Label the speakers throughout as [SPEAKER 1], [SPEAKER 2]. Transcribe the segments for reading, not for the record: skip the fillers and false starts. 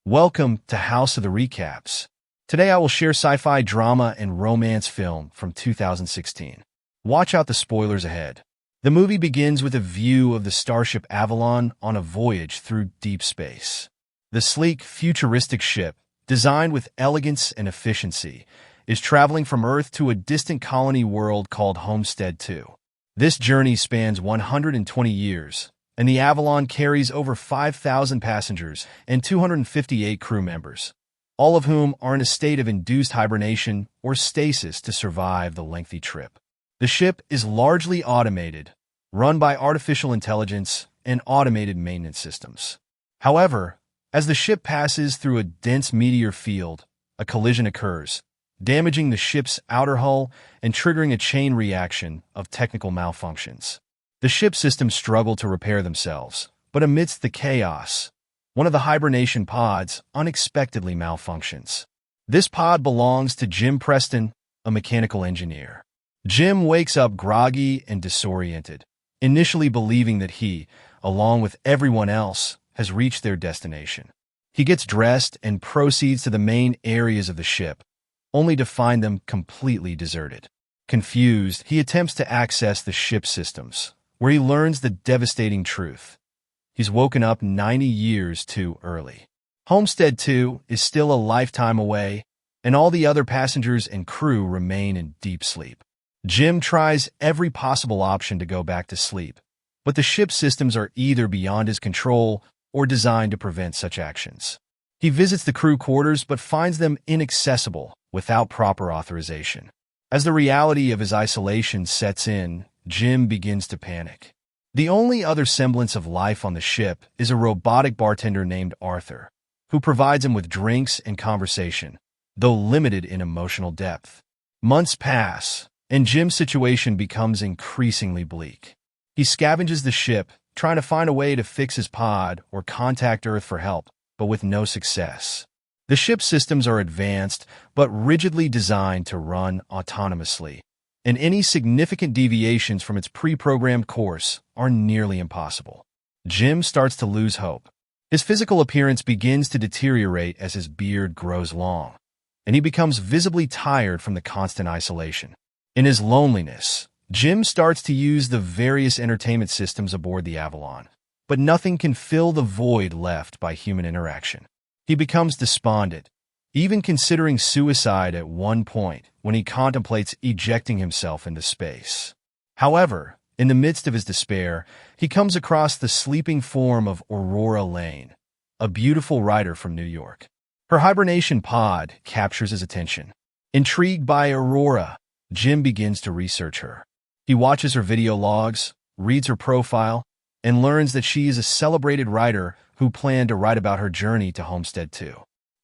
[SPEAKER 1] Welcome to House of the Recaps. Today I will share sci-fi drama and romance film from 2016. Watch out the spoilers ahead. The movie begins with a view of the starship Avalon on a voyage through deep space. The sleek, futuristic ship, designed with elegance and efficiency, is traveling from Earth to a distant colony world called Homestead 2. This journey spans 120 years, and the Avalon carries over 5,000 passengers and 258 crew members, all of whom are in a state of induced hibernation or stasis to survive the lengthy trip. The ship is largely automated, run by artificial intelligence and automated maintenance systems. However, as the ship passes through a dense meteor field, a collision occurs, damaging the ship's outer hull and triggering a chain reaction of technical malfunctions. The ship systems struggle to repair themselves, but amidst the chaos, one of the hibernation pods unexpectedly malfunctions. This pod belongs to Jim Preston, a mechanical engineer. Jim wakes up groggy and disoriented, initially believing that he, along with everyone else, has reached their destination. He gets dressed and proceeds to the main areas of the ship, only to find them completely deserted. Confused, he attempts to access the ship's systems, where he learns the devastating truth. He's woken up 90 years too early. Homestead 2 is still a lifetime away, and all the other passengers and crew remain in deep sleep. Jim tries every possible option to go back to sleep, but the ship's systems are either beyond his control or designed to prevent such actions. He visits the crew quarters but finds them inaccessible without proper authorization. As the reality of his isolation sets in, Jim begins to panic. The only other semblance of life on the ship is a robotic bartender named Arthur, who provides him with drinks and conversation, though limited in emotional depth. Months pass, and Jim's situation becomes increasingly bleak. He scavenges the ship, trying to find a way to fix his pod or contact Earth for help, but with no success. The ship's systems are advanced, but rigidly designed to run autonomously, and any significant deviations from its pre-programmed course are nearly impossible. Jim starts to lose hope. His physical appearance begins to deteriorate as his beard grows long, and he becomes visibly tired from the constant isolation. In his loneliness, Jim starts to use the various entertainment systems aboard the Avalon, but nothing can fill the void left by human interaction. He becomes despondent, even considering suicide at one point when he contemplates ejecting himself into space. However, in the midst of his despair, he comes across the sleeping form of Aurora Lane, a beautiful writer from New York. Her hibernation pod captures his attention. Intrigued by Aurora, Jim begins to research her. He watches her video logs, reads her profile, and learns that she is a celebrated writer who planned to write about her journey to Homestead 2.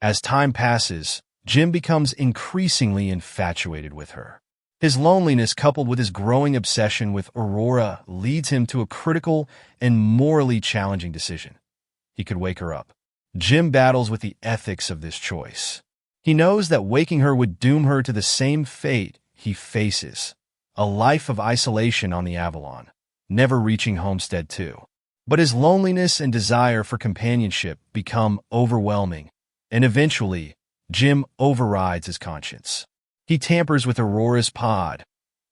[SPEAKER 1] As time passes, Jim becomes increasingly infatuated with her. His loneliness coupled with his growing obsession with Aurora leads him to a critical and morally challenging decision. He could wake her up. Jim battles with the ethics of this choice. He knows that waking her would doom her to the same fate he faces, a life of isolation on the Avalon, never reaching Homestead 2. But his loneliness and desire for companionship become overwhelming, and eventually, Jim overrides his conscience. He tampers with Aurora's pod,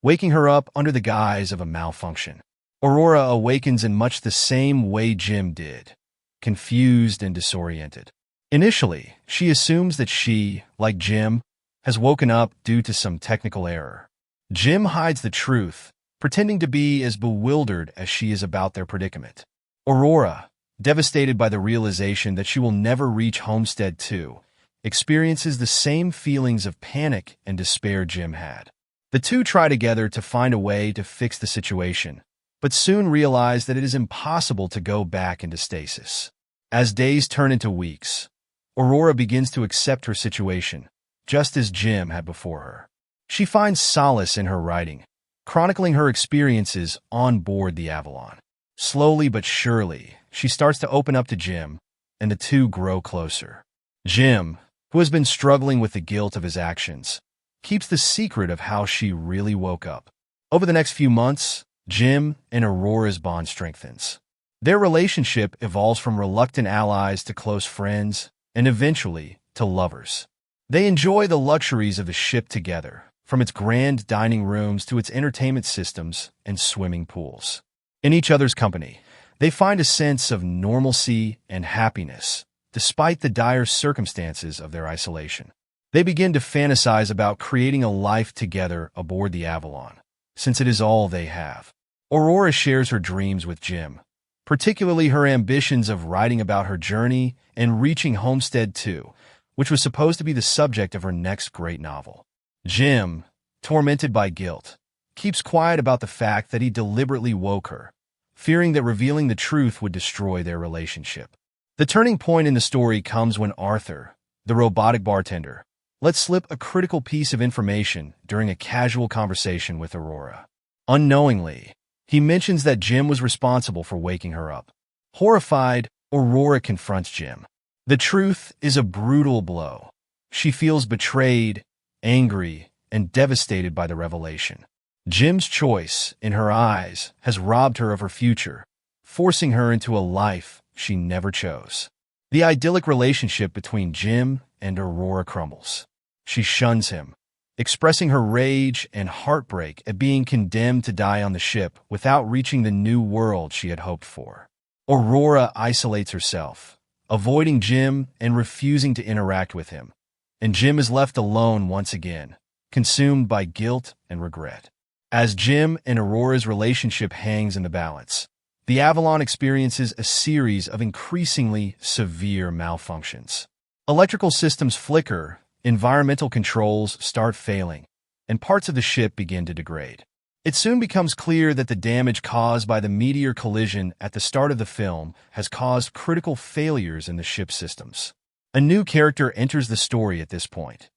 [SPEAKER 1] waking her up under the guise of a malfunction. Aurora awakens in much the same way Jim did, confused and disoriented. Initially, she assumes that she, like Jim, has woken up due to some technical error. Jim hides the truth, pretending to be as bewildered as she is about their predicament. Aurora, devastated by the realization that she will never reach Homestead 2, experiences the same feelings of panic and despair Jim had. The two try together to find a way to fix the situation, but soon realize that it is impossible to go back into stasis. As days turn into weeks, Aurora begins to accept her situation, just as Jim had before her. She finds solace in her writing, chronicling her experiences on board the Avalon. Slowly but surely, she starts to open up to Jim, and the two grow closer. Jim, who has been struggling with the guilt of his actions, keeps the secret of how she really woke up. Over the next few months, Jim and Aurora's bond strengthens. Their relationship evolves from reluctant allies to close friends, and eventually to lovers. They enjoy the luxuries of the ship together, from its grand dining rooms to its entertainment systems and swimming pools. In each other's company, they find a sense of normalcy and happiness, despite the dire circumstances of their isolation. They begin to fantasize about creating a life together aboard the Avalon, since it is all they have. Aurora shares her dreams with Jim, particularly her ambitions of writing about her journey and reaching Homestead 2, which was supposed to be the subject of her next great novel. Jim, tormented by guilt, keeps quiet about the fact that he deliberately woke her, fearing that revealing the truth would destroy their relationship. The turning point in the story comes when Arthur, the robotic bartender, lets slip a critical piece of information during a casual conversation with Aurora. Unknowingly, he mentions that Jim was responsible for waking her up. Horrified, Aurora confronts Jim. The truth is a brutal blow. She feels betrayed, angry, and devastated by the revelation. Jim's choice, in her eyes, has robbed her of her future, forcing her into a life she never chose. The idyllic relationship between Jim and Aurora crumbles. She shuns him, expressing her rage and heartbreak at being condemned to die on the ship without reaching the new world she had hoped for. Aurora isolates herself, avoiding Jim and refusing to interact with him, and Jim is left alone once again, consumed by guilt and regret. As Jim and Aurora's relationship hangs in the balance, the Avalon experiences a series of increasingly severe malfunctions. Electrical systems flicker, environmental controls start failing, and parts of the ship begin to degrade. It soon becomes clear that the damage caused by the meteor collision at the start of the film has caused critical failures in the ship's systems. A new character enters the story at this point.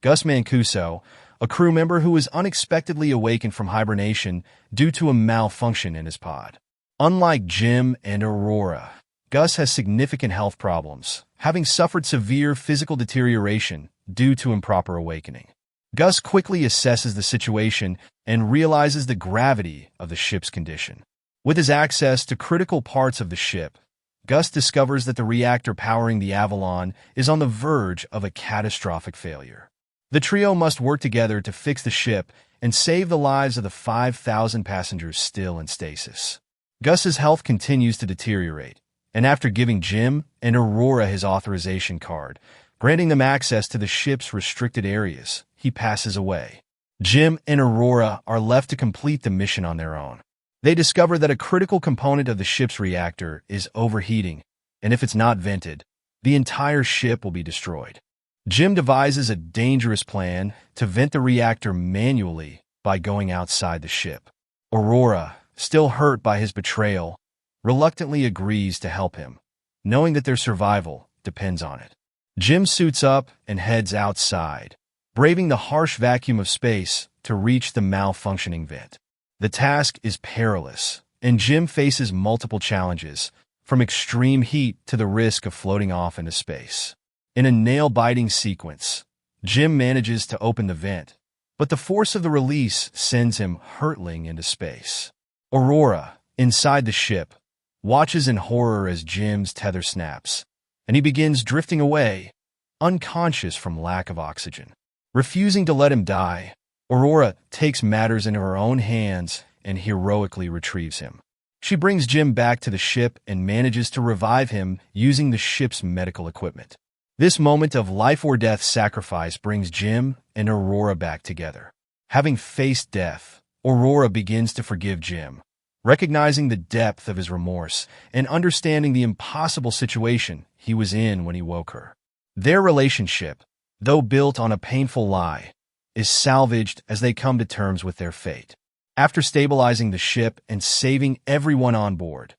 [SPEAKER 1] Gus Mancuso, a crew member who is unexpectedly awakened from hibernation due to a malfunction in his pod. Unlike Jim and Aurora, Gus has significant health problems, having suffered severe physical deterioration due to improper awakening. Gus quickly assesses the situation and realizes the gravity of the ship's condition. With his access to critical parts of the ship, Gus discovers that the reactor powering the Avalon is on the verge of a catastrophic failure. The trio must work together to fix the ship and save the lives of the 5,000 passengers still in stasis. Gus's health continues to deteriorate, and after giving Jim and Aurora his authorization card, granting them access to the ship's restricted areas, he passes away. Jim and Aurora are left to complete the mission on their own. They discover that a critical component of the ship's reactor is overheating, and if it's not vented, the entire ship will be destroyed. Jim devises a dangerous plan to vent the reactor manually by going outside the ship. Aurora, still hurt by his betrayal, reluctantly agrees to help him, knowing that their survival depends on it. Jim suits up and heads outside, braving the harsh vacuum of space to reach the malfunctioning vent. The task is perilous, and Jim faces multiple challenges, from extreme heat to the risk of floating off into space. In a nail-biting sequence, Jim manages to open the vent, but the force of the release sends him hurtling into space. Aurora, inside the ship, watches in horror as Jim's tether snaps, and he begins drifting away, unconscious from lack of oxygen. Refusing to let him die, Aurora takes matters into her own hands and heroically retrieves him. She brings Jim back to the ship and manages to revive him using the ship's medical equipment. This moment of life-or-death sacrifice brings Jim and Aurora back together. Having faced death, Aurora begins to forgive Jim, recognizing the depth of his remorse and understanding the impossible situation he was in when he woke her. Their relationship, though built on a painful lie, is salvaged as they come to terms with their fate. After stabilizing the ship and saving everyone on board,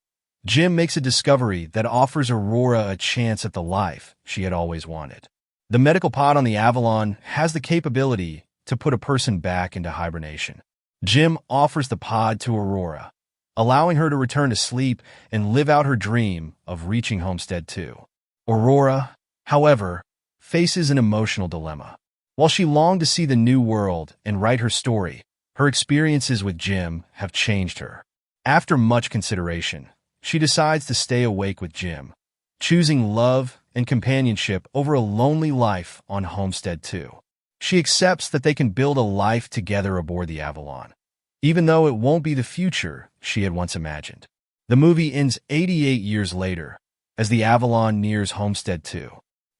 [SPEAKER 1] Jim makes a discovery that offers Aurora a chance at the life she had always wanted. The medical pod on the Avalon has the capability to put a person back into hibernation. Jim offers the pod to Aurora, allowing her to return to sleep and live out her dream of reaching Homestead 2. Aurora, however, faces an emotional dilemma. While she longed to see the new world and write her story, her experiences with Jim have changed her. After much consideration, she decides to stay awake with Jim, choosing love and companionship over a lonely life on Homestead 2. She accepts that they can build a life together aboard the Avalon, even though it won't be the future she had once imagined. The movie ends 88 years later, as the Avalon nears Homestead 2.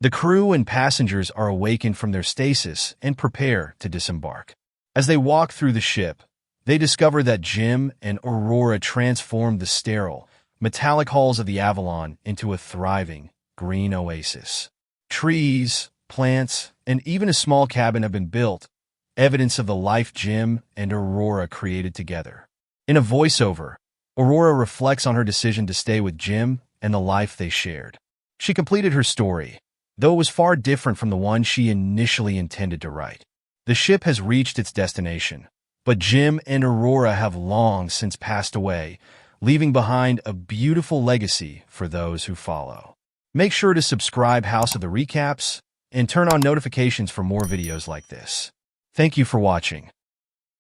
[SPEAKER 1] The crew and passengers are awakened from their stasis and prepare to disembark. As they walk through the ship, they discover that Jim and Aurora transformed the sterile, metallic halls of the Avalon into a thriving, green oasis. Trees, plants, and even a small cabin have been built, evidence of the life Jim and Aurora created together. In a voiceover, Aurora reflects on her decision to stay with Jim and the life they shared. She completed her story, though it was far different from the one she initially intended to write. The ship has reached its destination, but Jim and Aurora have long since passed away, leaving behind a beautiful legacy for those who follow. Make sure to subscribe House of the Recaps and turn on notifications for more videos like this. Thank you for watching.